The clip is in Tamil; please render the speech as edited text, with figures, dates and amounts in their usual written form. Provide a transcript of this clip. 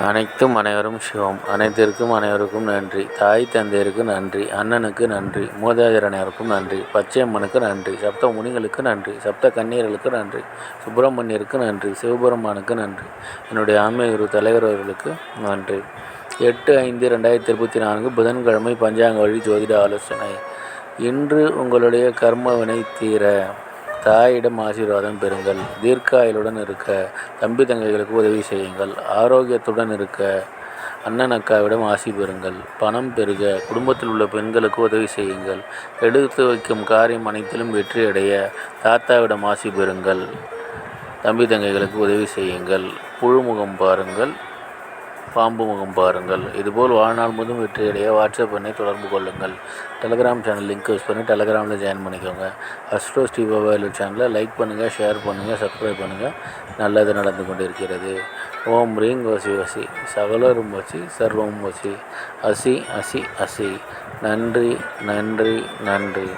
அனைத்தும் அனைவரும் சிவம். அனைத்திற்கும் அனைவருக்கும் நன்றி. தாய் தந்தையருக்கு நன்றி. அண்ணனுக்கு நன்றி. மூதாதையரனருக்கும் நன்றி. பச்சையம்மனுக்கு நன்றி. சப்த முனிகளுக்கு நன்றி. சப்த கன்னியர்களுக்கு நன்றி. சுப்பிரமணியருக்கு நன்றி. சிவபெருமானுக்கு நன்றி. என்னுடைய ஆன்மீக குரு தலைவர் அவர்களுக்கு நன்றி. 8/5/2024 புதன்கிழமை பஞ்சாங்க வழி ஜோதிட ஆலோசனை. இன்று உங்களுடைய கர்மவினை தீர தாயிடம் ஆசீர்வாதம் பெறுங்கள். தீர்க்காயுளுடன் இருக்க தம்பி தங்கைகளுக்கு உதவி செய்யுங்கள். ஆரோக்கியத்துடன் இருக்க அண்ணன் அக்காவிடம் ஆசி பெறுங்கள். பணம் பெருக குடும்பத்தில் உள்ள பெண்களுக்கு உதவி செய்யுங்கள். எடுத்து வைக்கும் காரியம் அனைத்திலும் வெற்றி அடைய தாத்தாவிடம் ஆசி பெறுங்கள். தம்பி தங்கைகளுக்கு உதவி செய்யுங்கள். புழுமுகம் பாருங்கள், பாம்பு முகம் பாருங்கள். இதுபோல் வாழ்நாள் முழுவதும் வெற்றியடைய வாட்ஸ்அப் எண்ணை தொடர்பு கொள்ளுங்கள். டெலகிராம் சேனல் லிங்க் யூஸ் பண்ணி டெலகிராமில் ஜாயின் பண்ணிக்கோங்க. அஸ்ட்ரோ ஸ்ரீ பாபாவேலு சேனலை லைக் பண்ணுங்கள், ஷேர் பண்ணுங்கள், சப்ஸ்கிரைப் பண்ணுங்கள். நல்லது நடந்து கொண்டிருக்கிறது. ஓம் ரீங் வசி வசி சகலரும் வசி சர்வம் வசி அசி அசி அசி. நன்றி நன்றி நன்றி.